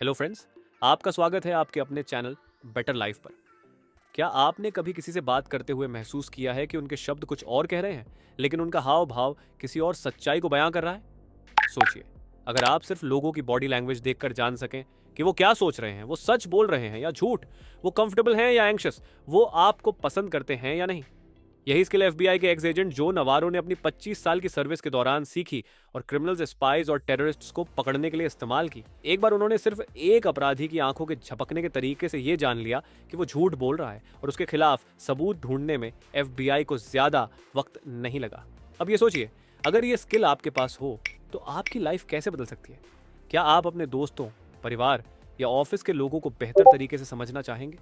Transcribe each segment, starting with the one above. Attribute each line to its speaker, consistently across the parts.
Speaker 1: Hello friends, आपका स्वागत है आपके अपने चैनल बेटर लाइफ पर। क्या आपने कभी किसी से बात करते हुए महसूस किया है कि उनके शब्द कुछ और कह रहे हैं, लेकिन उनका हाव भाव किसी और सच्चाई को बयां कर रहा है? सोचिए, अगर आप सिर्फ लोगों की बॉडी लैंग्वेज देखकर जान सकें कि वो क्या सोच रहे हैं, वो सच बोल रहे हैं या झूठ, वो कंफर्टेबल हैं या एंग्शियस, वो आपको पसंद करते हैं या नहीं। यही स्किल एफबीआई के एक्स एजेंट जो नवारो ने अपनी 25 साल की सर्विस के दौरान सीखी और क्रिमिनल्स, स्पाइज और टेररिस्ट्स को पकड़ने के लिए इस्तेमाल की। एक बार उन्होंने सिर्फ एक अपराधी की आंखों के झपकने के तरीके से यह जान लिया कि वो झूठ बोल रहा है, और उसके खिलाफ सबूत ढूंढने में एफबीआई को ज्यादा वक्त नहीं लगा। अब ये सोचिए, अगर ये स्किल आपके पास हो तो आपकी लाइफ कैसे बदल सकती है? क्या आप अपने दोस्तों, परिवार या ऑफिस के लोगों को बेहतर तरीके से समझना चाहेंगे?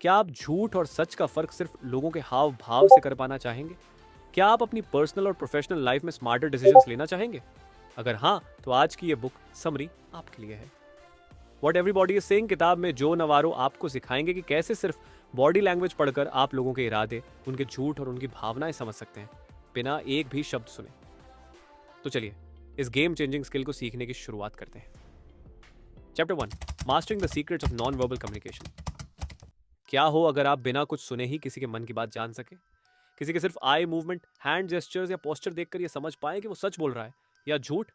Speaker 1: क्या आप झूठ और सच का फर्क सिर्फ लोगों के हाव भाव से कर पाना चाहेंगे? क्या आप अपनी पर्सनल और प्रोफेशनल लाइफ में स्मार्टर डिसीजंस लेना चाहेंगे? अगर हाँ, तो आज की ये बुक समरी आपके लिए है। व्हाट एवरीबॉडी इज सेइंग किताब में जो नवारो आपको सिखाएंगे कि कैसे सिर्फ बॉडी लैंग्वेज पढ़कर आप लोगों के इरादे, उनके झूठ और उनकी भावनाएं समझ सकते हैं, बिना एक भी शब्द सुने। तो चलिए इस गेम चेंजिंग स्किल को सीखने की शुरुआत करते हैं। Chapter 1, mastering the secrets of non verbal communication. क्या हो अगर आप बिना कुछ सुने ही किसी के मन की बात जान सके? किसी के सिर्फ आई मूवमेंट, हैंड जेस्चर्स या पोस्चर देखकर ये समझ पाए कि वो सच बोल रहा है या झूठ?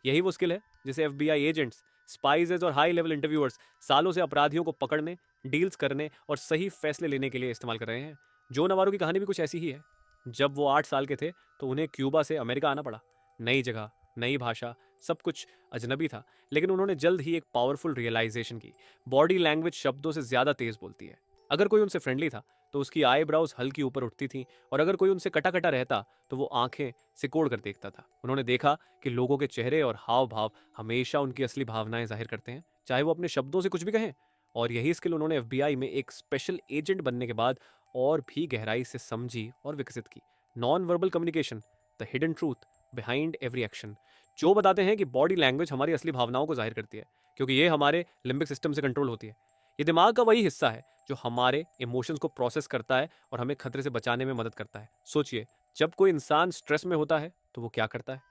Speaker 1: यही वो स्किल है जिसे एफबीआई एजेंट्स, स्पाइजेस और हाई लेवल इंटरव्यूअर्स सालों से अपराधियों को पकड़ने, डील्स करने और सही फैसले लेने के लिए इस्तेमाल कर रहे हैं। जो नवारो की कहानी भी कुछ ऐसी ही है। जब वो 8 साल के थे तो उन्हें क्यूबा से अमेरिका आना पड़ा। नई जगह, नई भाषा, सब कुछ अजनबी था, लेकिन उन्होंने जल्द ही एक पावरफुल रियलाइजेशन की। बॉडी लैंग्वेज शब्दों से ज्यादा तेज बोलती है। अगर कोई उनसे फ्रेंडली था तो उसकी आईब्राउज हल्की ऊपर उठती थी, और अगर कोई उनसे कटा कटा रहता तो वो आंखें सिकोड़ कर देखता था। उन्होंने देखा कि लोगों के चेहरे और हाव भाव हमेशा उनकी असली भावनाएं जाहिर करते हैं, चाहे वो अपने शब्दों से कुछ भी कहें। और यही स्किल उन्होंने एफबीआई में एक स्पेशल एजेंट बनने के बाद और भी गहराई से समझी और विकसित की। Non verbal communication, the hidden truth behind every action. जो बताते हैं कि बॉडी लैंग्वेज हमारी असली भावनाओं को जाहिर करती है, क्योंकि ये हमारे लिम्बिक सिस्टम से कंट्रोल होती है। ये दिमाग का वही हिस्सा है जो हमारे इमोशंस को प्रोसेस करता है और हमें खतरे से बचाने में मदद करता है। सोचिए, जब कोई इंसान स्ट्रेस में होता है तो वो क्या करता है?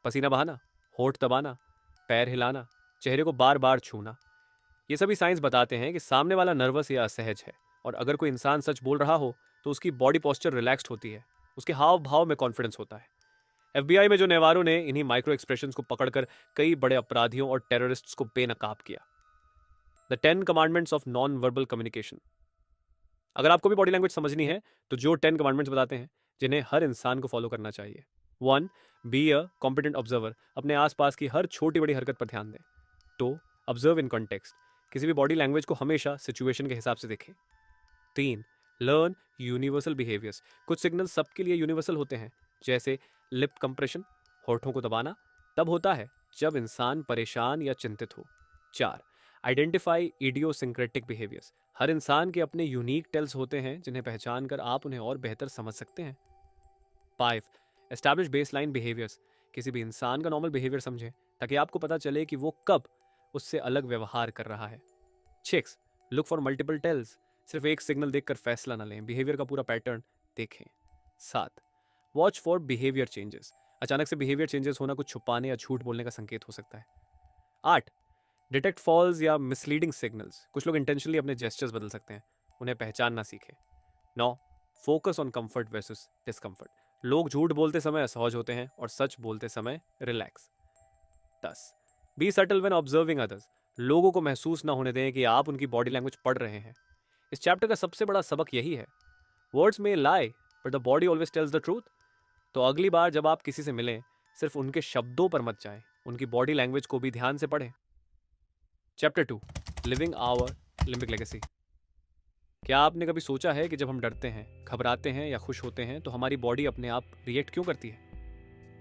Speaker 1: पसीना बहाना, होठ दबाना, पैर हिलाना, चेहरे को बार बार छूना। ये सभी साइंस बताते हैं कि सामने वाला नर्वस या असहज है। और अगर कोई इंसान सच बोल रहा हो तो उसकी बॉडी पोस्चर रिलैक्स्ड होती है, उसके हाव भाव में कॉन्फिडेंस होता है। एफबीआई में जो नेवारो ने इन्हीं माइक्रो एक्सप्रेशंस को पकड़कर कई बड़े अपराधियों और टेररिस्ट्स को बेनकाब किया। The 10 commandments of non verbal communication. अगर आपको भी बॉडी लैंग्वेज समझनी है तो जो 10 कमांडमेंट्स बताते हैं जिन्हें हर इंसान को फॉलो करना चाहिए। 1, बी अ कॉम्पिटेंट ऑब्जर्वर। अपने आसपास की हर छोटी बड़ी हरकत पर ध्यान दें। 2, ऑब्जर्व इन कॉन्टेक्स्ट। किसी भी बॉडी लैंग्वेज को हमेशा सिचुएशन के हिसाब से देखें। 3, लर्न यूनिवर्सल बिहेवियर्स। कुछ सिग्नल सबके लिए यूनिवर्सल होते हैं, जैसे लिप कंप्रेशन, होठों को दबाना, तब होता है जब इंसान परेशान या चिंतित हो। 4, आइडेंटिफाई इडियोसिंक्रेटिक बिहेवियर्स। हर इंसान के अपने यूनिक टेल्स होते हैं जिन्हें पहचान कर आप उन्हें और बेहतर समझ सकते हैं। 5, एस्टैब्लिश बेसलाइन बिहेवियर्स। किसी भी इंसान का नॉर्मल बिहेवियर समझें ताकि आपको पता चले कि वो कब उससे अलग व्यवहार कर रहा है। 6, लुक फॉर मल्टीपल टेल्स। सिर्फ एक सिग्नल देखकर फैसला न लें, बिहेवियर का पूरा पैटर्न देखें। 7, वॉच फॉर बिहेवियर चेंजेस। अचानक से बिहेवियर चेंजेस होना कुछ छुपाने या झूठ बोलने का संकेत हो सकता है। 8, डिटेक्ट फॉल्स या मिसलीडिंग सिग्नल्स। कुछ लोग इंटेंशनली अपने जेस्चर्स बदल सकते हैं, उन्हें पहचानना सीखें। 9, focus on comfort versus discomfort. लोग झूठ बोलते समय असहज होते हैं और सच बोलते समय relax. 10, be subtle when observing others. लोगों को महसूस ना होने दें कि आप उनकी बॉडी लैंग्वेज पढ़ रहे हैं। इस चैप्टर का सबसे बड़ा सबक यही है, words may lie but the body always tells the truth. तो अगली बार जब आप किसी से मिलें, सिर्फ उनके शब्दों पर मत जाएं, उनकी बॉडी लैंग्वेज को भी ध्यान से पढ़ें। Chapter 2, living our limbic legacy. क्या आपने कभी सोचा है कि जब हम डरते हैं, घबराते हैं या खुश होते हैं तो हमारी बॉडी अपने आप रिएक्ट क्यों करती है?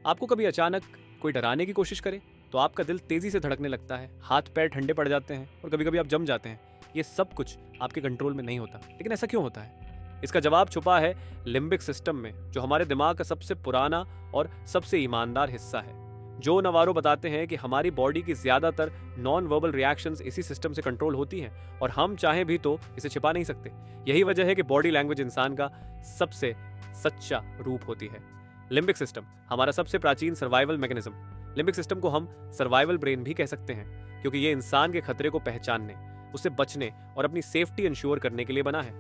Speaker 1: आपको कभी अचानक कोई डराने की कोशिश करे तो आपका दिल तेजी से धड़कने लगता है, हाथ पैर ठंडे पड़ जाते हैं और कभी कभी आप जम जाते हैं। ये सब कुछ आपके कंट्रोल में नहीं होता, लेकिन ऐसा क्यों होता है? इसका जवाब छुपा है लिम्बिक सिस्टम में, जो हमारे दिमाग का सबसे पुराना और सबसे ईमानदार हिस्सा है। जो नवारो बताते हैं कि हमारी बॉडी की ज्यादातर नॉन वर्बल रिएक्शंस इसी सिस्टम से कंट्रोल होती हैं, और हम चाहें भी तो इसे छिपा नहीं सकते। यही वजह है कि बॉडी लैंग्वेज इंसान का सबसे सच्चा रूप होती है। लिम्बिक सिस्टम हमारा सबसे प्राचीन सर्वाइवल मैकेनिज्म। लिम्बिक सिस्टम को हम सर्वाइवल ब्रेन भी कह सकते हैं। क्योंकि ये इंसान के खतरे को पहचानने, उससे बचने और अपनी सेफ्टी इंश्योर करने के लिए बना है।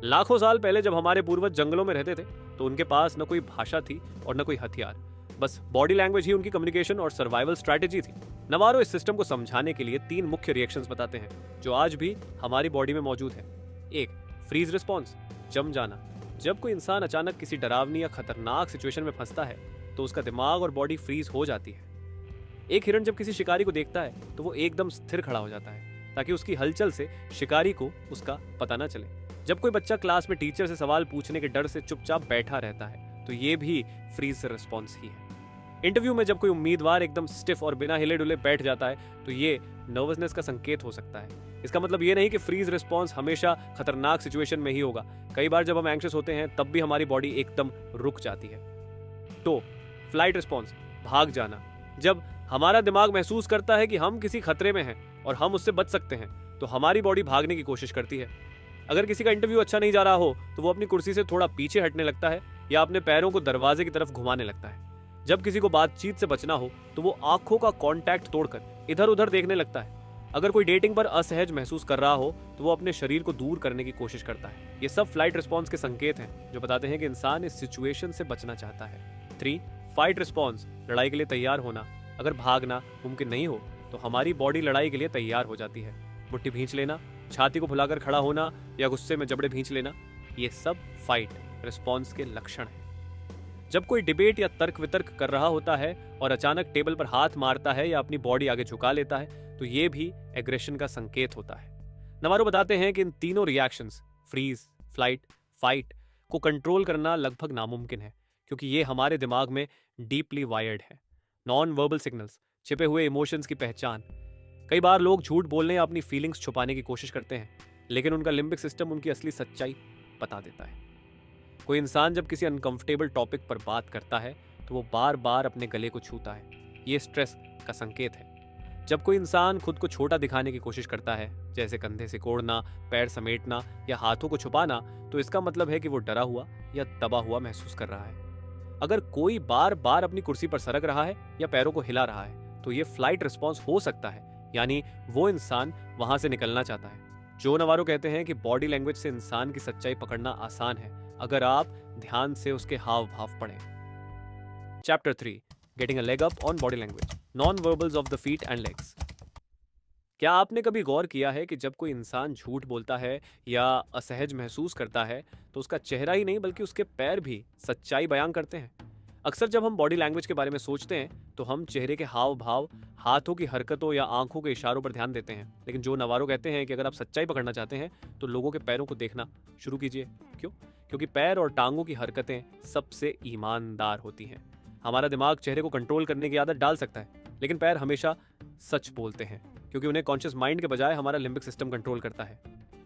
Speaker 1: लाखों साल पहले जब हमारे पूर्वज जंगलों में रहते थे तो उनके पास न कोई भाषा थी और न कोई हथियार, बस बॉडी लैंग्वेज ही उनकी कम्युनिकेशन और सर्वाइवल स्ट्रैटेजी थी। नवारो इस सिस्टम को समझाने के लिए 3 मुख्य रिएक्शंस बताते हैं जो आज भी हमारी बॉडी में मौजूद है। 1. फ्रीज रिस्पॉन्स, जम जाना। जब कोई इंसान अचानक किसी डरावनी या खतरनाक सिचुएशन में फंसता है तो उसका दिमाग और बॉडी फ्रीज हो जाती है। एक हिरण जब किसी शिकारी को देखता है तो वो एकदम स्थिर खड़ा हो जाता है ताकि उसकी हलचल से शिकारी को उसका पता न चले। जब कोई बच्चा क्लास में टीचर से सवाल पूछने के डर से चुपचाप बैठा रहता है तो ये भी फ्रीज रिस्पॉन्स ही है। इंटरव्यू में जब कोई उम्मीदवार एकदम स्टिफ और बिना हिले डुले बैठ जाता है तो ये नर्वसनेस का संकेत हो सकता है। इसका मतलब ये नहीं कि फ्रीज रिस्पॉन्स हमेशा खतरनाक सिचुएशन में ही होगा। कई बार जब हम एंग्शियस होते हैं तब भी हमारी बॉडी एकदम रुक जाती है। तो फ्लाइट रिस्पॉन्स, भाग जाना। जब हमारा दिमाग महसूस करता है कि हम किसी खतरे में हैं और हम उससे बच सकते हैं तो हमारी बॉडी भागने की कोशिश करती है। अगर किसी का इंटरव्यू अच्छा नहीं जा रहा हो तो वो अपनी कुर्सी से थोड़ा पीछे हटने लगता है या अपने पैरों को दरवाजे की तरफ घुमाने लगता है। जब किसी को बातचीत से बचना हो तो वो आंखों का कांटेक्ट तोड़कर इधर उधर देखने लगता है। अगर कोई डेटिंग पर असहज महसूस कर रहा हो तो वो अपने शरीर को दूर करने की कोशिश करता है। ये सब फ्लाइट रिस्पॉन्स के संकेत हैं जो बताते हैं कि इंसान इस सिचुएशन से बचना चाहता है। 3. फाइट रिस्पॉन्स, लड़ाई के लिए तैयार होना। अगर भागना मुमकिन नहीं हो तो हमारी बॉडी लड़ाई के लिए तैयार हो जाती है। मुट्ठी भींच लेना, छाती को फुलाकर खड़ा होना या गुस्से में जबड़े भींच लेना, ये सब फाइट रिस्पॉन्स के लक्षण हैं। जब कोई डिबेट या तर्क वितर्क कर रहा होता है और अचानक टेबल पर हाथ मारता है या अपनी बॉडी आगे झुका लेता है तो ये भी एग्रेशन का संकेत होता है। नवारो बताते हैं कि इन तीनों रिएक्शंस, फ्रीज, फ्लाइट, फाइट, को कंट्रोल करना लगभग नामुमकिन है क्योंकि ये हमारे दिमाग में डीपली वायर्ड है। नॉन वर्बल सिग्नल्स, छिपे हुए इमोशंस की पहचान। कई बार लोग झूठ बोलने या अपनी फीलिंग्स छुपाने की कोशिश करते हैं लेकिन उनका लिम्बिक सिस्टम उनकी असली सच्चाई बता देता है। कोई इंसान जब किसी अनकंफर्टेबल टॉपिक पर बात करता है तो वो बार बार अपने गले को छूता है। ये स्ट्रेस का संकेत है। जब कोई इंसान खुद को छोटा दिखाने की कोशिश करता है, जैसे कंधे से कोड़ना, पैर समेटना या हाथों को छुपाना, तो इसका मतलब है कि वो डरा हुआ या दबा हुआ महसूस कर रहा है। अगर कोई बार बार अपनी कुर्सी पर सरक रहा है या पैरों को हिला रहा है तो ये फ्लाइट रिस्पॉन्स हो सकता है, यानी वो इंसान वहां से निकलना चाहता है। जो नवारो कहते हैं कि बॉडी लैंग्वेज से इंसान की सच्चाई पकड़ना आसान है अगर आप ध्यान से उसके हाव भाव पढ़ें। Chapter 3, getting a leg up on body language, non verbals of the feet and legs. क्या आपने कभी गौर किया है कि जब कोई इंसान झूठ बोलता है या असहज महसूस करता है तो उसका चेहरा ही नहीं बल्कि उसके पैर भी सच्चाई बयां करते हैं। अक्सर जब हम बॉडी लैंग्वेज के बारे में सोचते हैं तो हम चेहरे के हाव भाव, हाथों की हरकतों या आंखों के इशारों पर ध्यान देते हैं, लेकिन जो नवारो कहते हैं कि अगर आप सच्चाई पकड़ना चाहते हैं तो लोगों के पैरों को देखना शुरू कीजिए। क्यों? क्योंकि पैर और टांगों की हरकतें सबसे ईमानदार होती हैं। हमारा दिमाग चेहरे को कंट्रोल करने की आदत डाल सकता है लेकिन पैर हमेशा सच बोलते हैं क्योंकि उन्हें कॉन्शियस माइंड के बजाय हमारा लिम्बिक सिस्टम कंट्रोल करता है।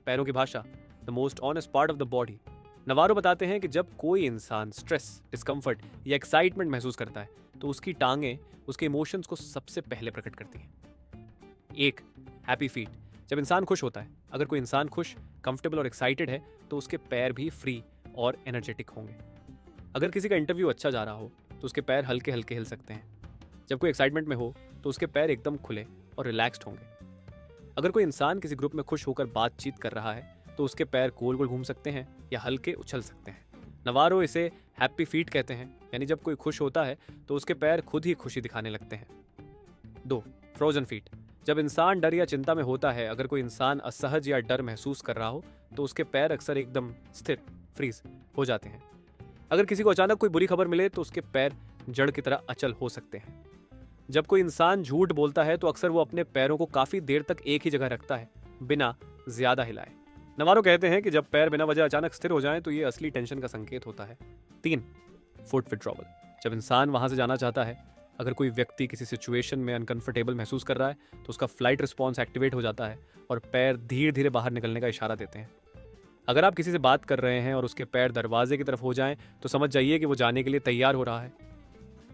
Speaker 1: पैरों की भाषा, the most honest part of the body. नवारो बताते हैं कि जब कोई इंसान स्ट्रेस, डिस्कम्फर्ट या एक्साइटमेंट महसूस करता है तो उसकी टांगें उसके इमोशंस को सबसे पहले प्रकट करती हैं। 1. हैप्पी फीट, जब इंसान खुश होता है। अगर कोई इंसान खुश, कंफर्टेबल और एक्साइटेड है तो उसके पैर भी फ्री और एनर्जेटिक होंगे। अगर किसी का इंटरव्यू अच्छा जा रहा हो तो उसके पैर हल्के हल्के हिल सकते हैं। जब कोई एक्साइटमेंट में हो तो उसके पैर एकदम खुले और रिलैक्स्ड होंगे। अगर कोई इंसान किसी ग्रुप में खुश होकर बातचीत कर रहा है तो उसके पैर गोल गोल घूम सकते हैं या हल्के उछल सकते हैं। नवारो इसे हैप्पी फीट कहते हैं, यानी जब कोई खुश होता है तो उसके पैर खुद ही खुशी दिखाने लगते हैं। 2. फ्रोजन फीट, जब इंसान डर या चिंता में होता है। अगर कोई इंसान असहज या डर महसूस कर रहा हो तो उसके पैर अक्सर एकदम स्थिर, फ्रीज हो जाते हैं। अगर किसी को अचानक कोई बुरी खबर मिले तो उसके पैर जड़ की तरह अचल हो सकते हैं। जब कोई इंसान झूठ बोलता है तो अक्सर वो अपने पैरों को काफी देर तक एक ही जगह रखता है बिना ज्यादा हिलाए। नवारो कहते हैं कि जब पैर बिना वजह अचानक स्थिर हो जाएं तो ये असली टेंशन का संकेत होता है। 3. फुट विड्रॉवल, जब इंसान वहां से जाना चाहता है। अगर कोई व्यक्ति किसी सिचुएशन में अनकंफर्टेबल महसूस कर रहा है तो उसका फ्लाइट रिस्पॉन्स एक्टिवेट हो जाता है और पैर धीरे धीरे बाहर निकलने का इशारा देते हैं। अगर आप किसी से बात कर रहे हैं और उसके पैर दरवाजे की तरफ हो जाएं तो समझ जाइए कि वो जाने के लिए तैयार हो रहा है।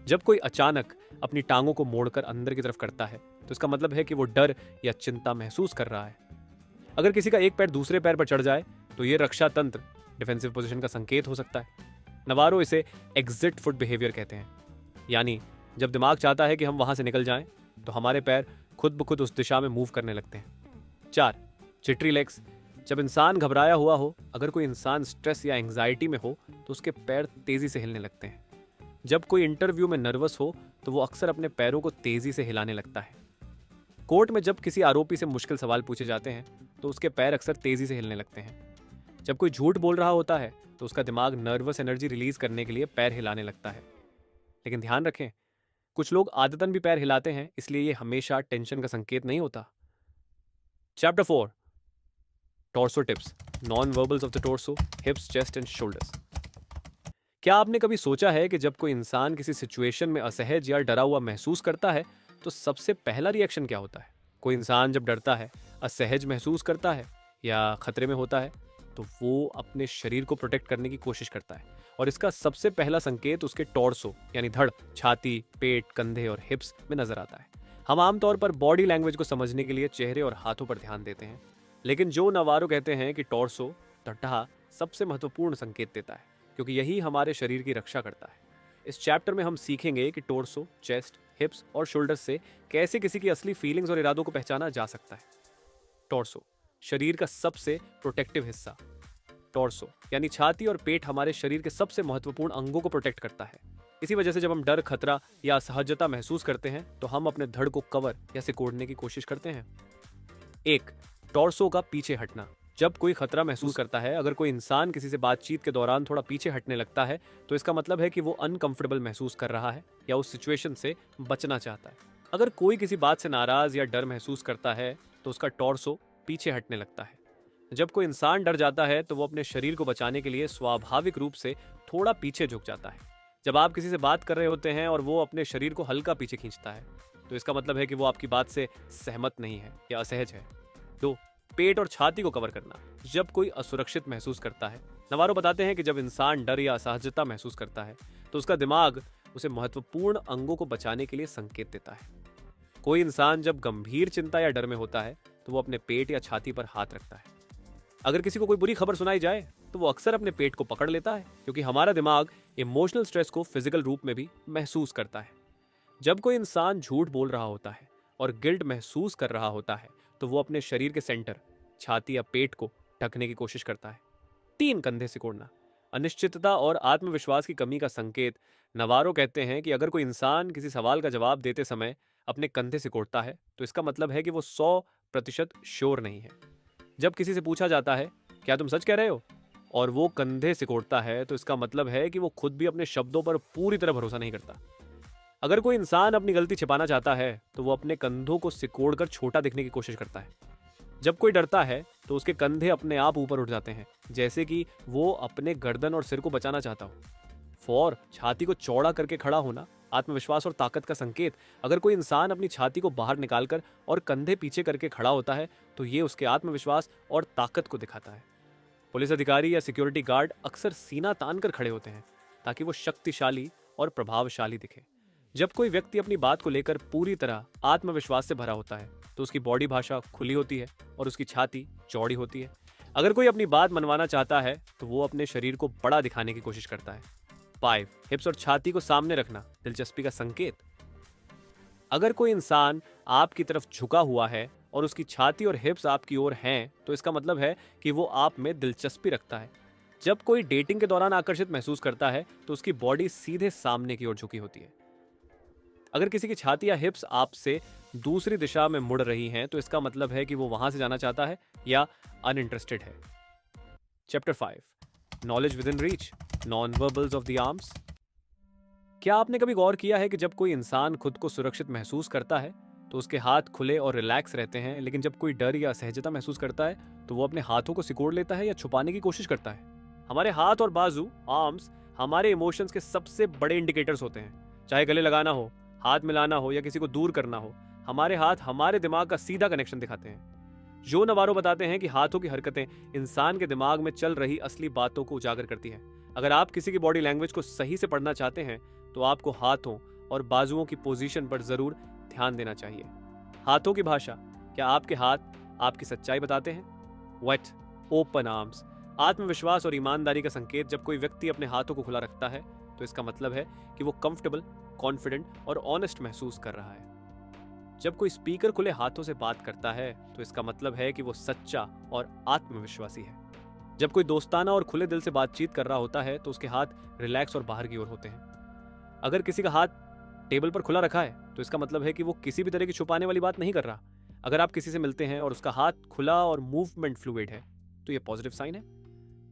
Speaker 1: जब कोई अचानक अपनी टांगों को मोड़कर अंदर की तरफ करता है तो इसका मतलब है कि वो डर या चिंता महसूस कर रहा है। अगर किसी का एक पैर दूसरे पैर पर चढ़ जाए तो ये रक्षा तंत्र, डिफेंसिव पोजीशन का संकेत हो सकता है। नवारो इसे एग्जिट फुट बिहेवियर कहते हैं, यानी जब दिमाग चाहता है कि हम वहां से निकल जाएं तो हमारे पैर खुद ब खुद उस दिशा में मूव करने लगते हैं। 4. Jittery legs. जब इंसान घबराया हुआ हो, अगर कोई इंसान स्ट्रेस या एंग्जाइटी में हो तो उसके पैर तेजी से हिलने लगते हैं। जब कोई इंटरव्यू में नर्वस हो तो वो अक्सर अपने पैरों को तेजी से हिलाने लगता है। कोर्ट में जब किसी आरोपी से मुश्किल सवाल पूछे जाते हैं तो उसके पैर अक्सर तेजी से हिलने लगते हैं। जब कोई झूठ बोल रहा होता है तो उसका दिमाग नर्वस एनर्जी रिलीज करने के लिए पैर हिलाने लगता है। लेकिन ध्यान रखें, कुछ लोग आदतन भी पैर हिलाते हैं, इसलिए ये हमेशा टेंशन का संकेत नहीं होता। Chapter 4, torso tips, non verbals of the torso, हिप्स, chest and shoulders. क्या आपने कभी सोचा है कि जब कोई इंसान किसी सिचुएशन में असहज या डरा हुआ महसूस करता है तो सबसे पहला रिएक्शन क्या होता है? कोई इंसान जब डरता है, असहज महसूस करता है या खतरे में होता है तो वो अपने शरीर को प्रोटेक्ट करने की कोशिश करता है, और इसका सबसे पहला संकेत उसके टॉर्सो यानी धड़, छाती, पेट, कंधे और हिप्स में नजर आता है। हम आमतौर पर बॉडी लैंग्वेज को समझने के लिए चेहरे और हाथों पर ध्यान देते हैं, लेकिन जो नवारो कहते हैं कि टॉर्सो, तटहा, सबसे महत्वपूर्ण संकेत देता है, क्योंकि यही हमारे शरीर की रक्षा करता है। इस चैप्टर में हम सीखेंगे कि टॉर्सो, चेस्ट, हिप्स और शोल्डर्स से कैसे किसी की असली फीलिंग्स और इरादों को पहचाना जा सकता है। टॉर्सो, शरीर का सबसे प्रोटेक्टिव हिस्सा। टॉर्सो यानी छाती और पेट हमारे शरीर के सबसे महत्वपूर्ण अंगों को प्रोटेक्ट करता है। इसी वजह से जब हम डर, खतरा या असहजता महसूस करते हैं तो हम अपने धड़ को कवर या सिकोड़ने की कोशिश करते हैं। 1. टॉर्सो का पीछे हटना। जब कोई खतरा महसूस करता है, अगर कोई इंसान किसी से बातचीत के दौरान थोड़ा पीछे हटने लगता है तो इसका मतलब है कि वो अनकंफर्टेबल महसूस कर रहा है या उस सिचुएशन से बचना चाहता है। अगर कोई किसी बात से नाराज या डर महसूस करता है तो उसका टॉर्सो पीछे हटने लगता है। जब कोई इंसान डर जाता है तो वो अपने शरीर को बचाने के लिए स्वाभाविक रूप से थोड़ा पीछे झुक जाता है। जब आप किसी से बात कर रहे होते हैं और वो अपने शरीर को हल्का पीछे खींचता है तो इसका मतलब है कि वो आपकी बात से सहमत नहीं है या असहज है। 2. पेट और छाती को कवर करना। जब कोई असुरक्षित महसूस करता है, नवारो बताते हैं कि जब इंसान डर या असहजता महसूस करता है तो उसका दिमाग उसे महत्वपूर्ण अंगों को बचाने के लिए संकेत देता है। कोई इंसान जब गंभीर चिंता या डर में होता है तो वो अपने पेट या छाती पर हाथ रखता है। अगर किसी को कोई बुरी खबर सुनाई जाए तो वो अक्सर अपने पेट को पकड़ लेता है, क्योंकि हमारा दिमाग इमोशनल स्ट्रेस को फिजिकल रूप में भी महसूस करता है। जब कोई इंसान झूठ बोल रहा होता है और गिल्ट महसूस कर रहा होता है तो वो अपने शरीर के सेंटर, छाती या पेट को ढकने की कोशिश करता है। 3. कंधे सिकोड़ना। अनिश्चितता और आत्मविश्वास की कमी का संकेत। नवारो कहते हैं कि अगर कोई इंसान किसी सवाल का जवाब देते समय अपने कंधे सिकोड़ता है तो इसका मतलब है कि वो 100% श्योर नहीं है। जब किसी से पूछा जाता है, क्या तुम सच कह रहे हो, और वो कंधे सिकोड़ता है तो इसका मतलब है कि वो खुद भी अपने शब्दों पर पूरी तरह भरोसा नहीं करता। अगर कोई इंसान अपनी गलती छिपाना चाहता है तो वो अपने कंधों को सिकोड़कर छोटा दिखने की कोशिश करता है। जब कोई डरता है तो उसके कंधे अपने आप ऊपर उठ जाते हैं, जैसे कि वो अपने गर्दन और सिर को बचाना चाहता हो। 4. छाती को चौड़ा करके खड़ा होना। आत्मविश्वास और ताकत का संकेत। अगर कोई इंसान अपनी छाती को बाहर निकालकर और कंधे पीछे करके खड़ा होता है तो ये उसके आत्मविश्वास और ताकत को दिखाता है। पुलिस अधिकारी या सिक्योरिटी गार्ड अक्सर सीना तान कर खड़े होते हैं ताकि वो शक्तिशाली और प्रभावशाली दिखे। जब कोई व्यक्ति अपनी बात को लेकर पूरी तरह आत्मविश्वास से भरा होता है तो उसकी बॉडी भाषा खुली होती है और उसकी छाती चौड़ी होती है। अगर कोई अपनी बात मनवाना चाहता है तो वो अपने शरीर को बड़ा दिखाने की कोशिश करता है। 5. हिप्स और छाती को सामने रखना। दिलचस्पी का संकेत। अगर कोई इंसान आपकी तरफ झुका हुआ है और उसकी छाती और हिप्स आपकी ओर हैं तो इसका मतलब है कि वो आप में दिलचस्पी रखता है। जब कोई डेटिंग के दौरान आकर्षित महसूस करता है तो उसकी बॉडी सीधे सामने की ओर झुकी होती है। अगर किसी की छाती या हिप्स आपसे दूसरी दिशा में मुड़ रही हैं तो इसका मतलब है कि वो वहां से जाना चाहता है या अनइंटरेस्टेड है। Chapter 5, knowledge with in reach, non verbals of the arms. क्या आपने कभी गौर किया है कि जब कोई इंसान खुद को सुरक्षित महसूस करता है तो उसके हाथ खुले और रिलैक्स रहते हैं, लेकिन जब कोई डर या असहजता महसूस करता है तो वो अपने हाथों को सिकोड़ लेता है या छुपाने की कोशिश करता है। हमारे हाथ और बाजू, आर्म्स, हमारे इमोशंस के सबसे बड़े इंडिकेटर्स होते हैं। चाहे गले लगाना हो, हाथ मिलाना हो या किसी को दूर करना हो, हमारे हाथ हमारे दिमाग का सीधा कनेक्शन दिखाते हैं। जो नवारो बताते हैं कि हाथों की हरकतें इंसान के दिमाग में चल रही असली बातों को उजागर करती हैं। अगर आप किसी की बॉडी लैंग्वेज को सही से पढ़ना चाहते हैं तो आपको हाथों और बाजुओं की पोजीशन पर जरूर ध्यान देना चाहिए। हाथों की भाषा। क्या आपके हाथ आपकी सच्चाई बताते हैं? वेट, ओपन आर्म्स, आत्मविश्वास और ईमानदारी का संकेत। जब कोई व्यक्ति अपने हाथों को खुला रखता है तो इसका मतलब है कि वो कंफर्टेबल, कॉन्फिडेंट और ऑनेस्ट महसूस कर रहा है। जब कोई स्पीकर खुले हाथों से बात करता है तो इसका मतलब है कि वो सच्चा और आत्मविश्वासी है। जब कोई दोस्ताना और खुले दिल से बातचीत कर रहा होता है तो उसके हाथ रिलैक्स और बाहर की ओर होते हैं। अगर किसी का हाथ टेबल पर खुला रखा है तो इसका मतलब है कि वो किसी भी तरह की छुपाने वाली बात नहीं कर रहा। अगर आप किसी से मिलते हैं और उसका हाथ खुला और मूवमेंट फ्लूइड है तो ये पॉजिटिव साइन है।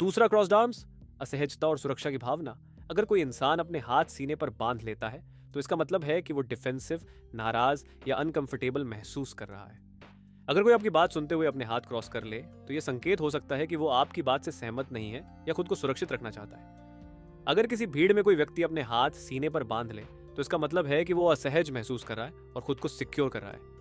Speaker 1: दूसरा, क्रॉस्ड आर्म्स, असहजता और सुरक्षा की भावना। अगर कोई इंसान अपने हाथ सीने पर बांध लेता है तो इसका मतलब है कि वो डिफेंसिव, नाराज या अनकंफर्टेबल महसूस कर रहा है। अगर कोई आपकी बात सुनते हुए अपने हाथ क्रॉस कर ले तो यह संकेत हो सकता है कि वो आपकी बात से सहमत नहीं है या खुद को सुरक्षित रखना चाहता है। अगर किसी भीड़ में कोई व्यक्ति अपने हाथ सीने पर बांध ले तो इसका मतलब है कि वो असहज महसूस कर रहा है और खुद को सिक्योर कर रहा है।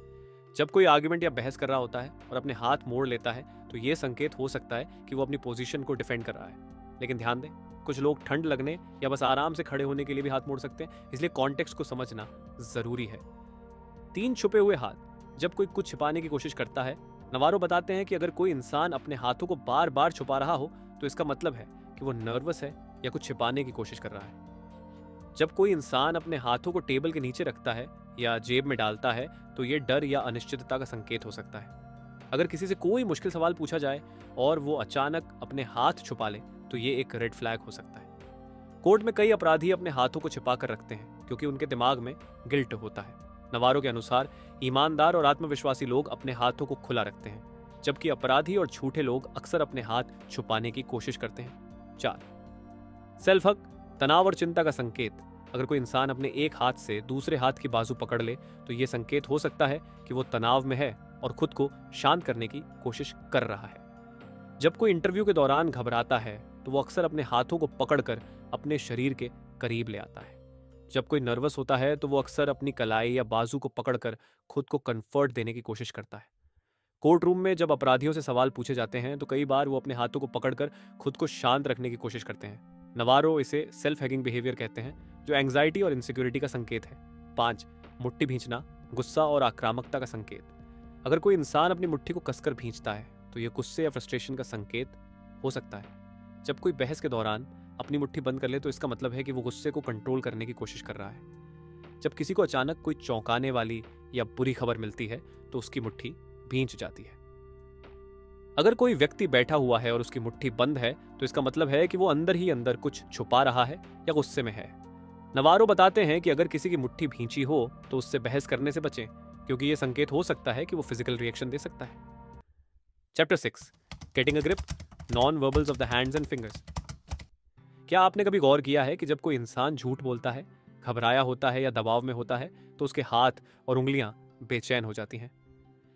Speaker 1: जब कोई आर्गुमेंट या बहस कर रहा होता है और अपने हाथ मोड़ लेता है तो ये संकेत हो सकता है कि वो अपनी पोजीशन को डिफेंड कर रहा है। लेकिन ध्यान दें, कुछ लोग ठंड लगने या बस आराम से खड़े होने के लिए भी हाथ मोड़ सकते हैं, इसलिए कॉन्टेक्स्ट को समझना जरूरी है। 3, छुपे हुए हाथ। जब कोई कुछ छिपाने की कोशिश करता है, नवारो बताते हैं कि अगर कोई इंसान अपने हाथों को बार बार छुपा रहा हो तो इसका मतलब है कि वो नर्वस है या कुछ छिपाने की कोशिश कर रहा है। जब कोई इंसान अपने हाथों को टेबल के नीचे रखता है या जेब में डालता है तो ये डर या अनिश्चितता का संकेत हो सकता है। अगर किसी से कोई मुश्किल सवाल पूछा जाए और वो अचानक अपने हाथ छुपा ले तो ये एक रेड फ्लैग हो सकता है। कोर्ट में कई अपराधी अपने हाथों को छिपा कर रखते हैं क्योंकि उनके दिमाग में गिल्ट होता है। नवारो के अनुसार ईमानदार और आत्मविश्वासी लोग अपने हाथों को खुला रखते हैं, जबकि अपराधी और झूठे लोग अक्सर अपने हाथ छुपाने की कोशिश करते हैं। 4, सेल्फ हग, तनाव और चिंता का संकेत। अगर कोई इंसान अपने एक हाथ से दूसरे हाथ की बाजू पकड़ ले तो यह संकेत हो सकता है कि वो तनाव में है और खुद को शांत करने की कोशिश कर रहा है। जब कोई इंटरव्यू के दौरान घबराता है तो वो अक्सर अपने हाथों को पकड़कर अपने शरीर के करीब ले आता है। जब कोई नर्वस होता है तो वो अक्सर अपनी कलाई या बाजू को पकड़कर खुद को कंफर्ट देने की कोशिश करता है। कोर्ट रूम में जब अपराधियों से सवाल पूछे जाते हैं तो कई बार वो अपने हाथों को पकड़कर खुद को शांत रखने की कोशिश करते हैं। नवारो इसे सेल्फ हैगिंग बिहेवियर कहते हैं, जो एंग्जाइटी और इनसिक्योरिटी का संकेत है। 5, मुट्ठी भींचना, गुस्सा और आक्रामकता का संकेत। अगर कोई इंसान अपनी मुट्ठी को कसकर भींचता है तो यह गुस्से या फ्रस्ट्रेशन का संकेत हो सकता है। जब कोई बहस के दौरान अपनी मुट्ठी बंद कर ले तो इसका मतलब है कि वो गुस्से को कंट्रोल करने की कोशिश कर रहा है। जब किसी को अचानक कोई चौंकाने वाली या बुरी खबर मिलती है तो उसकी मुट्ठी भींच जाती है। अगर कोई व्यक्ति बैठा हुआ है और उसकी मुट्ठी बंद है तो इसका मतलब है कि वो अंदर ही अंदर कुछ छुपा रहा है या गुस्से में है। नवारो बताते हैं कि अगर किसी की मुट्ठी भींची हो तो उससे बहस करने से बचें, क्योंकि यह संकेत हो सकता है कि वो फिजिकल रिएक्शन दे सकता है। Chapter 6, getting a grip, non verbals of the hands and fingers. क्या आपने कभी गौर किया है कि जब कोई इंसान झूठ बोलता है, घबराया होता है या दबाव में होता है तो उसके हाथ और उंगलियां बेचैन हो जाती हैं?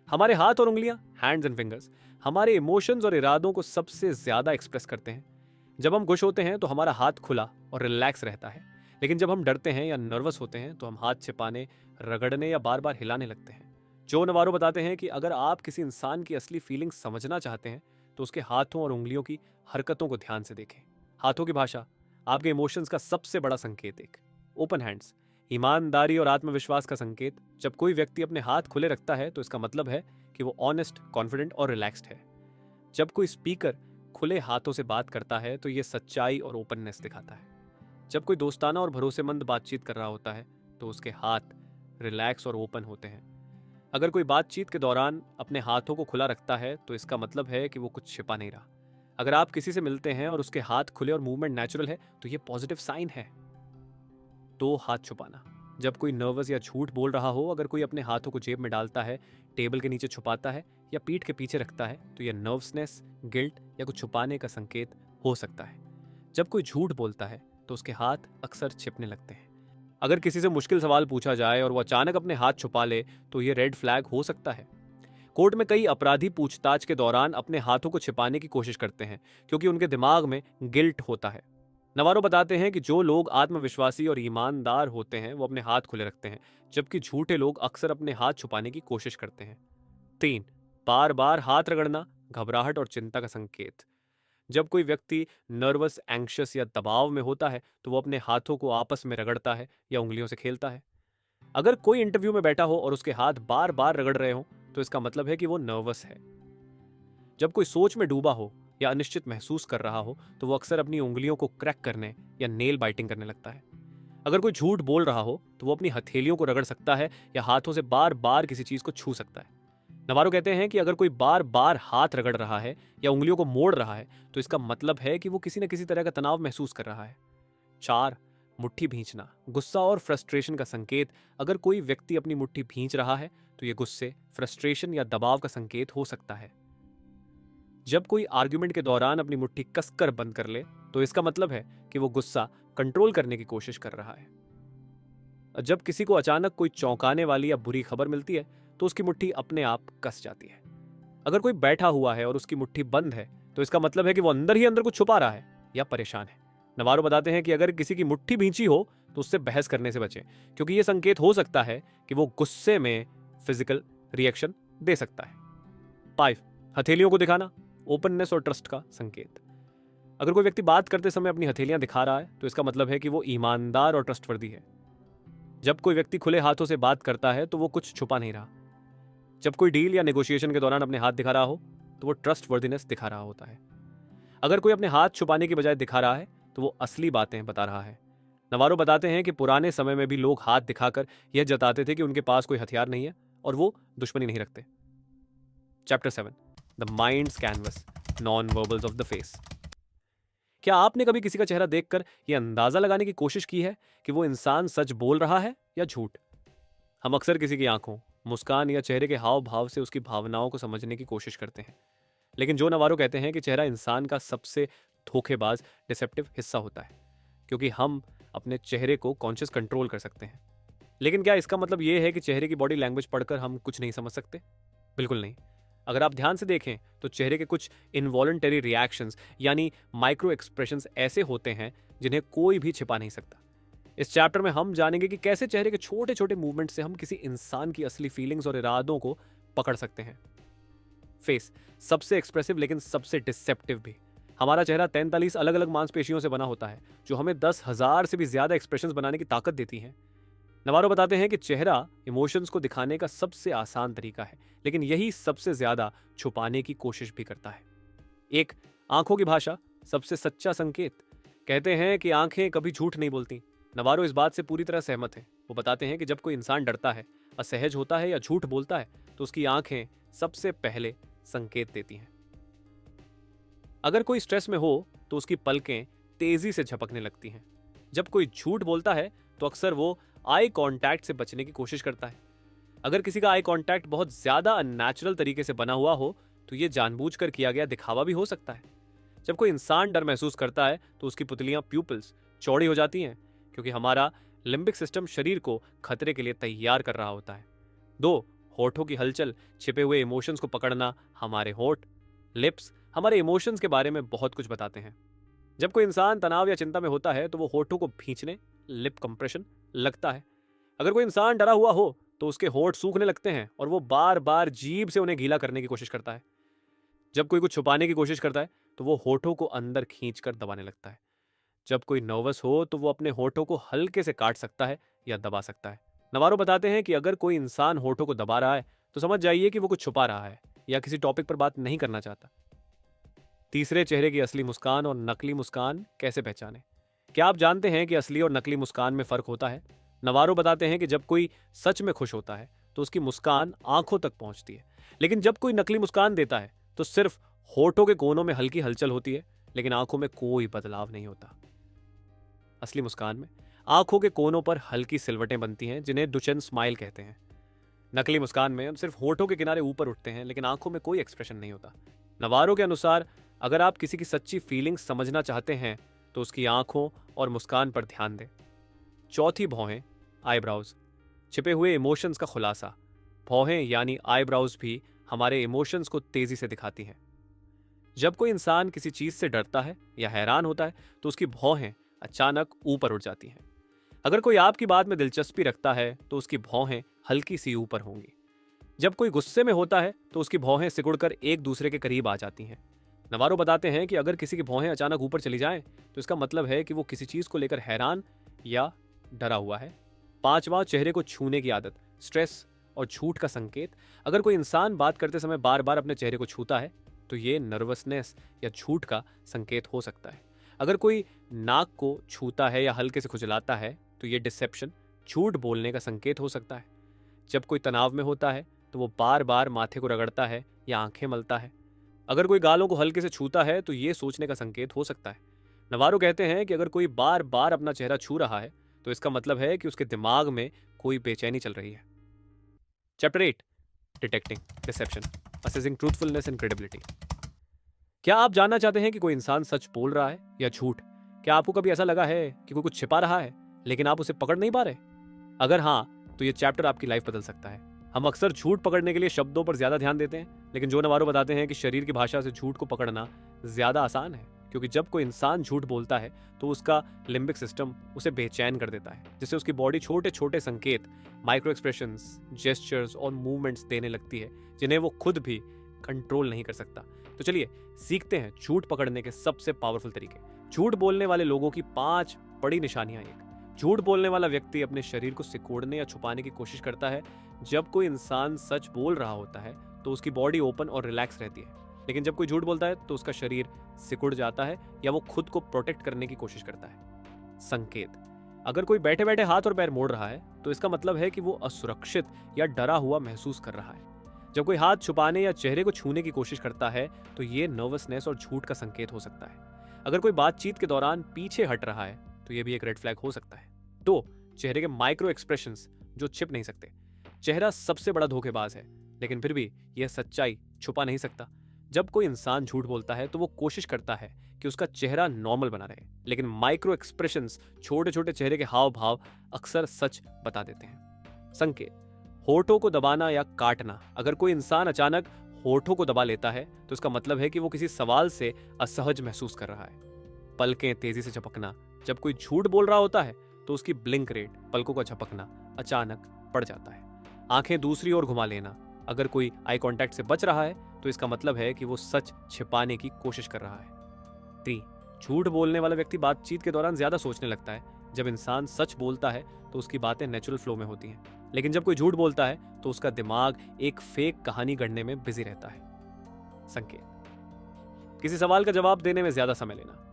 Speaker 1: हमारे हाथ और उंगलियां, हैंड्स एंड फिंगर्स, हमारे इमोशंस और इरादों को सबसे ज्यादा एक्सप्रेस करते हैं। जब हम खुश होते हैं तो हमारा हाथ खुला और रिलैक्स रहता है, लेकिन जब हम डरते हैं या नर्वस होते हैं तो हम हाथ छिपाने, रगड़ने या बार बार हिलाने लगते हैं। जो नवारो बताते हैं कि अगर आप किसी इंसान की असली फीलिंग समझना चाहते हैं तो उसके हाथों और उंगलियों की हरकतों को ध्यान से देखें। हाथों की भाषा आपके इमोशंस का सबसे बड़ा संकेत। एक, ओपन हैंड्स, ईमानदारी और आत्मविश्वास का संकेत। जब कोई व्यक्ति अपने हाथ खुले रखता है तो इसका मतलब है कि वो ऑनेस्ट, कॉन्फिडेंट और रिलैक्स्ड है। जब कोई स्पीकर खुले हाथों से बात करता है तो ये सच्चाई और ओपननेस दिखाता है। जब कोई दोस्ताना और भरोसेमंद बातचीत कर रहा होता है तो उसके हाथ रिलैक्स और ओपन होते हैं। अगर कोई बातचीत के दौरान अपने हाथों को खुला रखता है तो इसका मतलब है कि वो कुछ छिपा नहीं रहा। अगर आप किसी से मिलते हैं और उसके हाथ खुले और मूवमेंट नेचुरल है तो ये पॉजिटिव साइन है। 2, हाथ छुपाना। जब कोई नर्वस या झूठ बोल रहा हो, अगर कोई अपने हाथों को जेब में डालता है, टेबल के नीचे छुपाता है या पीठ के पीछे रखता है तो यह नर्वसनेस, गिल्ट या कुछ छुपाने का संकेत हो सकता है। जब कोई झूठ बोलता है तो उसके हाथ अक्सर छिपने लगते हैं। अगर किसी से मुश्किल सवाल पूछा जाए और वो अचानक अपने हाथ छुपा ले तो यह रेड फ्लैग हो सकता है। कोर्ट में कई अपराधी पूछताछ के दौरान अपने हाथों को छिपाने की कोशिश करते हैं क्योंकि उनके दिमाग में गिल्ट होता है। नवारो बताते हैं कि जो लोग आत्मविश्वासी और ईमानदार होते हैं वो अपने हाथ खुले रखते हैं, जबकि झूठे लोग अक्सर अपने हाथ छुपाने की कोशिश करते हैं। 3, बार बार हाथ रगड़ना, घबराहट और चिंता का संकेत। जब कोई व्यक्ति नर्वस, एंग्शियस या दबाव में होता है तो वो अपने हाथों को आपस में रगड़ता है या उंगलियों से खेलता है। अगर कोई इंटरव्यू में बैठा हो और उसके हाथ बार बार रगड़ रहे हो तो इसका मतलब है कि वो नर्वस है। जब कोई सोच में डूबा हो या अनिश्चित महसूस कर रहा हो तो वो अक्सर अपनी उंगलियों को क्रैक करने या नेल बाइटिंग करने लगता है। अगर कोई झूठ बोल रहा हो तो वो अपनी हथेलियों को रगड़ सकता है या हाथों से बार बार किसी चीज को छू सकता है। नवारो कहते हैं कि अगर कोई बार बार हाथ रगड़ रहा है या उंगलियों को मोड़ रहा है तो इसका मतलब है कि वो किसी न किसी तरह का तनाव महसूस कर रहा है। 4, मुट्ठी भींचना, गुस्सा और फ्रस्ट्रेशन का संकेत। अगर कोई व्यक्ति अपनी मुट्ठी भींच रहा है तो ये गुस्से, फ्रस्ट्रेशन या दबाव का संकेत हो सकता है। जब कोई आर्ग्यूमेंट के दौरान अपनी मुट्ठी कसकर बंद कर ले तो इसका मतलब है कि वो गुस्सा कंट्रोल करने की कोशिश कर रहा है। जब किसी को अचानक कोई चौंकाने वाली या बुरी खबर मिलती है तो उसकी मुट्ठी अपने आप कस जाती है। अगर कोई बैठा हुआ है और उसकी मुट्ठी बंद है तो इसका मतलब है कि वो अंदर ही अंदर कुछ छुपा रहा है या परेशान है। नवारो बताते हैं कि अगर किसी की मुट्ठी भींची हो तो उससे बहस करने से बचें, क्योंकि यह संकेत हो सकता है कि वो गुस्से में फिजिकल रिएक्शन दे सकता है। 5, हथेलियों को दिखाना, ओपननेस और ट्रस्ट का संकेत। अगर कोई व्यक्ति बात करते समय अपनी हथेलियां दिखा रहा है तो इसका मतलब है कि वो ईमानदार और ट्रस्टवर्दी है। जब कोई व्यक्ति खुले हाथों से बात करता है तो वो कुछ छुपा नहीं रहा। जब कोई डील या नेगोशिएशन के दौरान अपने हाथ दिखा रहा हो तो वो ट्रस्टवर्दीनेस दिखा रहा होता है। अगर कोई अपने हाथ छुपाने की बजाय दिखा रहा है तो वो असली बातें बता रहा है। नवारो बताते हैं कि पुराने समय में भी लोग हाथ दिखाकर यह जताते थे कि उनके पास कोई हथियार नहीं है और वो दुश्मनी नहीं रखते। Chapter 7, the minds canvas, non verbals of the face. क्या आपने कभी किसी का चेहरा देखकर यह अंदाजा लगाने की कोशिश की है कि वो इंसान सच बोल रहा है या झूठ? हम अक्सर किसी की आंखों, मुस्कान या चेहरे के हाव भाव से उसकी भावनाओं को समझने की कोशिश करते हैं, लेकिन जो नवारो कहते हैं कि चेहरा इंसान का सबसे धोखेबाज, डिसेप्टिव हिस्सा होता है, क्योंकि हम अपने चेहरे को कॉन्शियस कंट्रोल कर सकते हैं। लेकिन क्या इसका मतलब यह है कि चेहरे की बॉडी लैंग्वेज पढ़कर हम कुछ नहीं समझ सकते? बिल्कुल नहीं। अगर आप ध्यान से देखें तो चेहरे के कुछ इनवॉलंटरी रिएक्शंस यानी माइक्रो एक्सप्रेशंस ऐसे होते हैं जिन्हें कोई भी छिपा नहीं सकता। इस चैप्टर में हम जानेंगे कि कैसे चेहरे के छोटे छोटे मूवमेंट से हम किसी इंसान की असली फीलिंग्स और इरादों को पकड़ सकते हैं। फेस सबसे एक्सप्रेसिव लेकिन सबसे डिसेप्टिव भी। हमारा चेहरा 43 अलग अलग मांसपेशियों से बना होता है जो हमें 10,000 से भी ज्यादा एक्सप्रेशंस बनाने की ताकत देती हैं। नवारो बताते हैं कि चेहरा इमोशंस को दिखाने का सबसे आसान तरीका है, लेकिन यही सबसे ज्यादा छुपाने की कोशिश भी करता है। एक, आंखों की भाषा सबसे सच्चा संकेत। कहते हैं कि आंखें कभी झूठ नहीं बोलती। नवारो इस बात से पूरी तरह सहमत है। वो बताते हैं कि जब कोई इंसान डरता है, असहज होता है या झूठ बोलता है तो उसकी आंखें सबसे पहले संकेत देती हैं। अगर कोई स्ट्रेस में हो तो उसकी पलकें तेजी से झपकने लगती हैं। जब कोई झूठ बोलता है तो अक्सर वो आई कांटेक्ट से बचने की कोशिश करता है। अगर किसी का आई कांटेक्ट बहुत ज्यादा अननेचुरल तरीके से बना हुआ हो तो यह जानबूझकर किया गया दिखावा भी हो सकता है। जब कोई इंसान डर महसूस करता है तो उसकी पुतलियां, प्यूपिल्स चौड़ी हो जाती हैं, क्योंकि हमारा लिम्बिक सिस्टम शरीर को खतरे के लिए तैयार कर रहा होता है। 2, होठों की हलचल, छिपे हुए इमोशंस को पकड़ना। हमारे होठ, लिप्स हमारे इमोशंस के बारे में बहुत कुछ बताते हैं। जब कोई इंसान तनाव या चिंता में होता है तो वो होठों को भींचने, लिप कंप्रेशन लगता है। अगर कोई इंसान डरा हुआ हो तो उसके होठ सूखने लगते हैं और वो बार बार जीभ से उन्हें गीला करने की कोशिश करता है। जब कोई कुछ छुपाने की कोशिश करता है तो वो होठों को अंदर खींचकर दबाने लगता है। जब कोई नर्वस हो तो वो अपने होठों को हल्के से काट सकता है या दबा सकता है। नवारो बताते हैं कि अगर कोई इंसान होठों को दबा रहा है तो समझ जाइए कि वो कुछ छुपा रहा है या किसी टॉपिक पर बात नहीं करना चाहता। तीसरे, चेहरे की असली मुस्कान और नकली मुस्कान कैसे पहचानें? क्या आप जानते हैं कि असली और नकली मुस्कान में फर्क होता है? नवारो बताते हैं कि जब कोई सच में खुश होता है तो उसकी मुस्कान आंखों तक पहुंचती है, लेकिन जब कोई नकली मुस्कान देता है तो सिर्फ होठों के कोनों में हल्की हलचल होती है, लेकिन आंखों में कोई बदलाव नहीं होता। असली मुस्कान में आंखों के कोनों पर हल्की सिलवटें बनती हैं, जिन्हें डुचेन स्माइल कहते हैं। नकली मुस्कान में सिर्फ होठों के किनारे ऊपर उठते हैं, लेकिन आंखों में कोई एक्सप्रेशन नहीं होता। नवारो के अनुसार अगर आप किसी की सच्ची फीलिंग्स समझना चाहते हैं तो उसकी आंखों और मुस्कान पर ध्यान दें। चौथी, भौहें, आईब्राउज, छिपे हुए इमोशंस का खुलासा। भौहें यानी आईब्राउज भी हमारे इमोशंस को तेजी से दिखाती हैं। जब कोई इंसान किसी चीज से डरता है या हैरान होता है तो उसकी भौहें अचानक ऊपर उठ जाती हैं। अगर कोई आपकी बात में दिलचस्पी रखता है तो उसकी भौहें हल्की सी ऊपर होंगी। जब कोई गुस्से में होता है तो उसकी भौहें सिकुड़कर एक दूसरे के करीब आ जाती हैं। नवारो बताते हैं कि अगर किसी की भौहें अचानक ऊपर चली जाएं तो इसका मतलब है कि वो किसी चीज को लेकर हैरान या डरा हुआ है। 5वां, चेहरे को छूने की आदत, स्ट्रेस और झूठ का संकेत। अगर कोई इंसान बात करते समय बार बार अपने चेहरे को छूता है तो ये नर्वसनेस या झूठ का संकेत हो सकता है। अगर कोई नाक को छूता है या हल्के से खुजलाता है तो ये डिसेप्शन, झूठ बोलने का संकेत हो सकता है। जब कोई तनाव में होता है तो वो बार बार माथे को रगड़ता है या आंखें मलता है। अगर कोई गालों को हल्के से छूता है तो ये सोचने का संकेत हो सकता है। नवारो कहते हैं कि अगर कोई बार बार अपना चेहरा छू रहा है तो इसका मतलब है कि उसके दिमाग में कोई बेचैनी चल रही है। Chapter 8, detecting deception, assessing truthfulness and credibility. क्या आप जानना चाहते हैं कि कोई इंसान सच बोल रहा है या झूठ? क्या आपको कभी ऐसा लगा है कि कोई कुछ छिपा रहा है लेकिन आप उसे पकड़ नहीं पा रहे? अगर हाँ, तो ये चैप्टर आपकी लाइफ बदल सकता है। हम अक्सर झूठ पकड़ने के लिए शब्दों पर ज्यादा ध्यान देते हैं, लेकिन जो नवारो बताते हैं कि शरीर की भाषा से झूठ को पकड़ना ज्यादा आसान है, क्योंकि जब कोई इंसान झूठ बोलता है तो उसका लिम्बिक सिस्टम उसे बेचैन कर देता है, जिससे उसकी बॉडी छोटे छोटे संकेत, माइक्रो एक्सप्रेशंस, जेस्चर्स और मूवमेंट्स देने लगती है जिन्हें वो खुद भी कंट्रोल नहीं कर सकता। तो चलिए सीखते हैं झूठ पकड़ने के सबसे पावरफुल तरीके। झूठ बोलने वाले लोगों की 5 बड़ी निशानियां। झूठ बोलने वाला व्यक्ति अपने शरीर को सिकोड़ने या छुपाने की कोशिश करता है। जब कोई इंसान सच बोल रहा होता है तो उसकी बॉडी ओपन और रिलैक्स रहती है, लेकिन जब कोई झूठ बोलता है तो उसका शरीर सिकुड़ जाता है या वो खुद को प्रोटेक्ट करने की कोशिश करता है। संकेत: अगर कोई बैठे बैठे हाथ और पैर मोड़ रहा है तो इसका मतलब है कि वो असुरक्षित या डरा हुआ महसूस कर रहा है। जब कोई हाथ छुपाने या चेहरे को छूने की कोशिश करता है तो ये नर्वसनेस और झूठ का संकेत हो सकता है। अगर कोई बातचीत के दौरान पीछे हट रहा है तो ये भी एक रेड फ्लैग हो सकता है। 2, चेहरे के माइक्रो एक्सप्रेशंस जो छिप नहीं सकते। चेहरा सबसे बड़ा धोखेबाज है, लेकिन फिर भी यह सच्चाई छुपा नहीं सकता। जब कोई इंसान झूठ बोलता है तो वो कोशिश करता है कि उसका चेहरा नॉर्मल बना रहे, लेकिन माइक्रो एक्सप्रेशंस, छोटे छोटे चेहरे के हाव भाव अक्सर सच बता देते हैं। संकेत: होठों को दबाना या काटना। अगर कोई इंसान अचानक होठों को दबा लेता है तो इसका मतलब है कि वो किसी सवाल से असहज महसूस कर रहा है। पलकें तेजी से झपकना। जब कोई झूठ बोल रहा होता है तो उसकी ब्लिंक रेट, पलकों का झपकना, अचानक बढ़ जाता है। आंखें दूसरी ओर घुमा लेना। अगर कोई आई कांटेक्ट से बच रहा है तो इसका मतलब है कि वो सच छिपाने की कोशिश कर रहा है। 3, झूठ बोलने वाला व्यक्ति बातचीत के दौरान ज्यादा सोचने लगता है। जब इंसान सच बोलता है तो उसकी बातें नेचुरल फ्लो में होती हैं, लेकिन जब कोई झूठ बोलता है तो उसका दिमाग एक फेक कहानी गढ़ने में बिजी रहता है। संकेत: किसी सवाल का जवाब देने में ज्यादा समय लेना,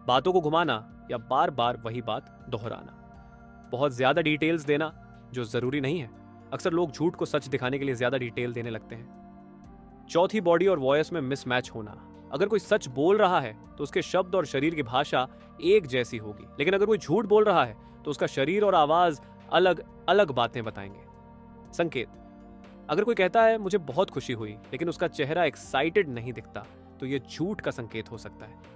Speaker 1: बातों को घुमाना या बार बार वही बात दोहराना, बहुत ज्यादा डिटेल्स देना जो जरूरी नहीं है। अक्सर लोग झूठ को सच दिखाने के लिए ज्यादा डिटेल देने लगते हैं। 4, बॉडी और वॉइस में मिसमैच होना। अगर कोई सच बोल रहा है तो उसके शब्द और शरीर की भाषा एक जैसी होगी, लेकिन अगर कोई झूठ बोल रहा है तो उसका शरीर और आवाज अलग अलग बातें बताएंगे। संकेत: अगर कोई कहता है मुझे बहुत खुशी हुई, लेकिन उसका चेहरा एक्साइटेड नहीं दिखता, तो यह झूठ का संकेत हो सकता है।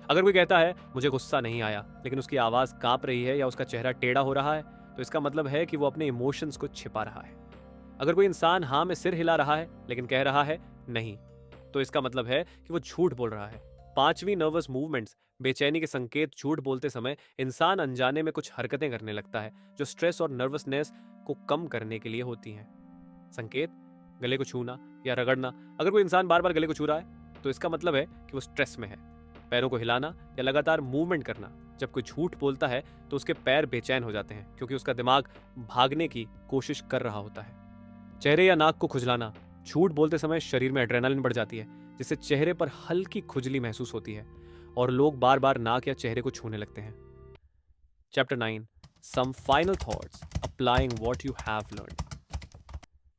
Speaker 1: अगर कोई कहता है मुझे गुस्सा नहीं आया, लेकिन उसकी आवाज कांप रही है या उसका चेहरा टेढ़ा हो रहा है, तो इसका मतलब है कि वो अपने इमोशंस को छिपा रहा है। अगर कोई इंसान हाँ में सिर हिला रहा है लेकिन कह रहा है नहीं, तो इसका मतलब है कि वो झूठ बोल रहा है। 5वीं, नर्वस मूवमेंट्स, बेचैनी के संकेत। झूठ बोलते समय इंसान अनजाने में कुछ हरकतें करने लगता है जो स्ट्रेस और नर्वसनेस को कम करने के लिए होती हैं। संकेत: गले को छूना या रगड़ना। अगर कोई इंसान बार बार गले को छू रहा है तो इसका मतलब है कि वो स्ट्रेस में है। पैरों को हिलाना या लगातार मूवमेंट करना। जब कोई झूठ बोलता है तो उसके पैर बेचैन हो जाते हैं, क्योंकि उसका दिमाग भागने की कोशिश कर रहा होता है। चेहरे या नाक को खुजलाना। झूठ बोलते समय शरीर में एड्रेनालिन बढ़ जाती है, जिससे चेहरे पर हल्की खुजली महसूस होती है और लोग बार बार नाक या चेहरे को छूने लगते हैं। Chapter 9, some final thoughts, applying what you have learned.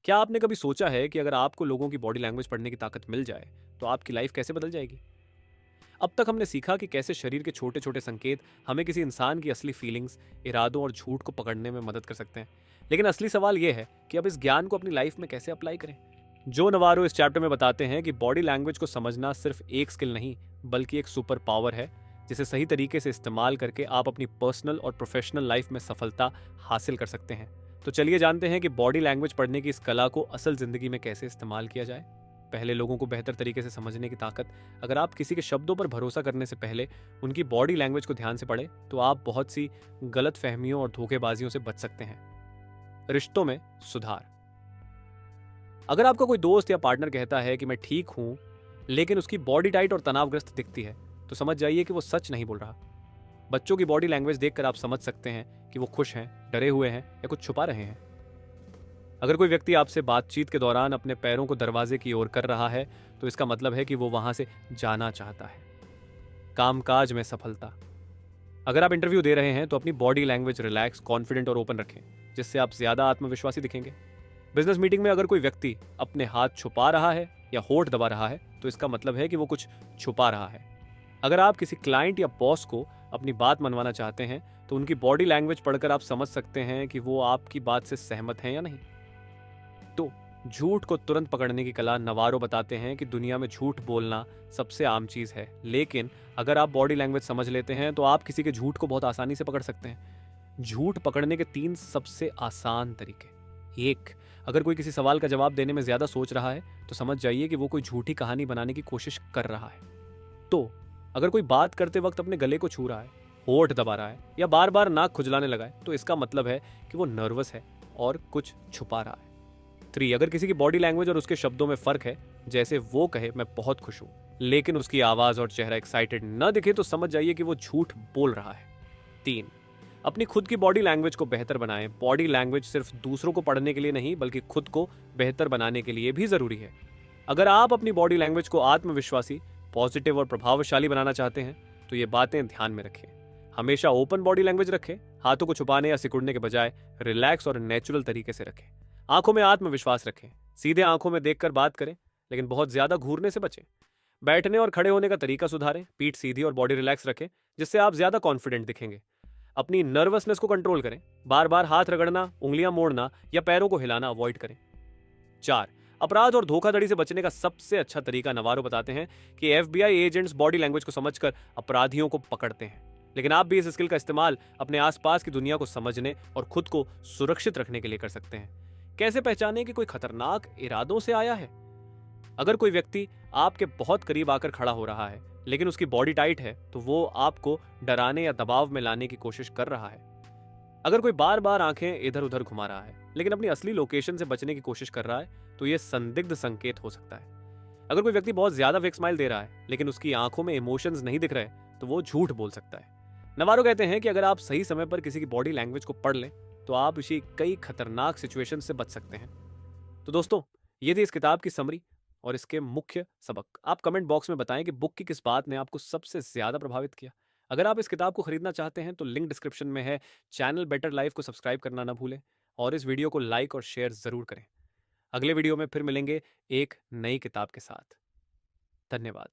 Speaker 1: क्या आपने कभी सोचा है कि अगर आपको लोगों की बॉडी लैंग्वेज पढ़ने की ताकत मिल जाए तो आपकी लाइफ कैसे बदल जाएगी? अब तक हमने सीखा कि कैसे शरीर के छोटे छोटे संकेत हमें किसी इंसान की असली फीलिंग्स, इरादों और झूठ को पकड़ने में मदद कर सकते हैं। लेकिन असली सवाल यह है कि अब इस ज्ञान को अपनी लाइफ में कैसे अप्लाई करें। जो नवारो इस चैप्टर में बताते हैं कि बॉडी लैंग्वेज को समझना सिर्फ एक स्किल नहीं, बल्कि एक सुपर पावर है, जिसे सही तरीके से इस्तेमाल करके आप अपनी पर्सनल और प्रोफेशनल लाइफ में सफलता हासिल कर सकते हैं। तो चलिए जानते हैं कि बॉडी लैंग्वेज पढ़ने की इस कला को असल जिंदगी में कैसे इस्तेमाल किया जाए। पहले, लोगों को बेहतर तरीके से समझने की ताकत। अगर आप किसी के शब्दों पर भरोसा करने से पहले उनकी बॉडी लैंग्वेज को ध्यान से पढ़ें तो आप बहुत सी गलत फहमियों और धोखेबाजियों से बच सकते हैं। रिश्तों में सुधार। अगर आपका कोई दोस्त या पार्टनर कहता है कि मैं ठीक हूं, लेकिन उसकी बॉडी टाइट और तनावग्रस्त दिखती है, तो समझ जाइए कि वो सच नहीं बोल रहा। बच्चों की बॉडी लैंग्वेज देखकर आप समझ सकते हैं कि वो खुश हैं, डरे हुए हैं या कुछ छुपा रहे हैं। अगर कोई व्यक्ति आपसे बातचीत के दौरान अपने पैरों को दरवाजे की ओर कर रहा है, तो इसका मतलब है कि वो वहां से जाना चाहता है। कामकाज में सफलता। अगर आप इंटरव्यू दे रहे हैं तो अपनी बॉडी लैंग्वेज रिलैक्स, कॉन्फिडेंट और ओपन रखें, जिससे आप ज्यादा आत्मविश्वासी दिखेंगे। बिजनेस मीटिंग में अगर कोई व्यक्ति अपने हाथ छुपा रहा है या होठ दबा रहा है तो इसका मतलब है कि वो कुछ छुपा रहा है। अगर आप किसी क्लाइंट या बॉस को अपनी बात मनवाना चाहते हैं तो उनकी बॉडी लैंग्वेज पढ़कर आप समझ सकते हैं कि वो आपकी बात से सहमत हैं या नहीं। तो झूठ को तुरंत पकड़ने की कला नवारो बताते हैं कि दुनिया में झूठ बोलना सबसे आम चीज है, लेकिन अगर आप बॉडी लैंग्वेज समझ लेते हैं तो आप किसी के झूठ को बहुत आसानी से पकड़ सकते हैं। झूठ पकड़ने के 3 सबसे आसान तरीके। 1, अगर कोई किसी सवाल का जवाब देने में ज्यादा सोच रहा है तो समझ जाइए कि वो कोई झूठी कहानी बनाने की कोशिश कर रहा है। तो अगर कोई बात करते वक्त अपने गले को छू रहा है, होठ दबा रहा है या बार बार नाक खुजलाने लगा है तो इसका मतलब है कि वो नर्वस है और कुछ छुपा रहा है। 3, अगर किसी की बॉडी लैंग्वेज और उसके शब्दों में फर्क है, जैसे वो कहे मैं बहुत खुश हूं लेकिन उसकी आवाज और चेहरा एक्साइटेड न दिखे तो समझ जाइए कि वो झूठ बोल रहा है। 3, अपनी खुद की बॉडी लैंग्वेज को बेहतर बनाएं। बॉडी लैंग्वेज सिर्फ दूसरों को पढ़ने के लिए नहीं बल्कि खुद को बेहतर बनाने के लिए भी जरूरी है। अगर आप अपनी बॉडी लैंग्वेज को आत्मविश्वासी, पॉजिटिव और प्रभावशाली बनाना चाहते हैं तो ये बातें ध्यान में रखें। हमेशा ओपन बॉडी लैंग्वेज रखें, हाथों को छुपाने या सिकुड़ने के बजाय रिलैक्स और नेचुरल तरीके से रखें। आंखों में आत्मविश्वास रखें, सीधे आंखों में देखकर बात करें लेकिन बहुत ज्यादा घूरने से बचें। बैठने और खड़े होने का तरीका सुधारें, पीठ सीधी और बॉडी रिलैक्स रखें, जिससे आप ज्यादा कॉन्फिडेंट दिखेंगे। अपनी नर्वसनेस को कंट्रोल करें, बार बार हाथ रगड़ना, उंगलियां मोड़ना या पैरों को हिलाना अवॉइड करें। 4, अपराध और धोखाधड़ी से बचने का सबसे अच्छा तरीका नवारो बताते हैं कि एफबीआई एजेंट्स बॉडी लैंग्वेज को समझकर अपराधियों को पकड़ते हैं, लेकिन आप भी इस स्किल का इस्तेमाल अपने आसपास की दुनिया को समझने और खुद को सुरक्षित रखने के लिए कर सकते हैं। कैसे पहचानें कि कोई खतरनाक इरादों से आया है? अगर कोई व्यक्ति आपके बहुत करीब आकर खड़ा हो रहा है लेकिन उसकी बॉडी टाइट है तो वो आपको डराने या दबाव में लाने की कोशिश कर रहा है। अगर कोई बार बार आंखें इधर उधर घुमा रहा है लेकिन अपनी असली लोकेशन से बचने की कोशिश कर रहा है तो यह संदिग्ध संकेत हो सकता है। अगर कोई व्यक्ति बहुत ज्यादा फेक स्माइल दे रहा है लेकिन उसकी आंखों में इमोशंस नहीं दिख रहे तो वो झूठ बोल सकता है। नवारो कहते हैं कि अगर आप सही समय पर किसी की बॉडी लैंग्वेज को पढ़ लें तो आप इसी कई खतरनाक सिचुएशन से बच सकते हैं। तो दोस्तों, ये थी इस किताब की समरी और इसके मुख्य सबक। आप कमेंट बॉक्स में बताएं कि बुक की किस बात ने आपको सबसे ज्यादा प्रभावित किया। अगर आप इस किताब को खरीदना चाहते हैं तो लिंक डिस्क्रिप्शन में है। चैनल बेटर लाइफ को सब्सक्राइब करना ना भूलें और इस वीडियो को लाइक और शेयर जरूर करें। अगले वीडियो में फिर मिलेंगे एक नई किताब के साथ। धन्यवाद।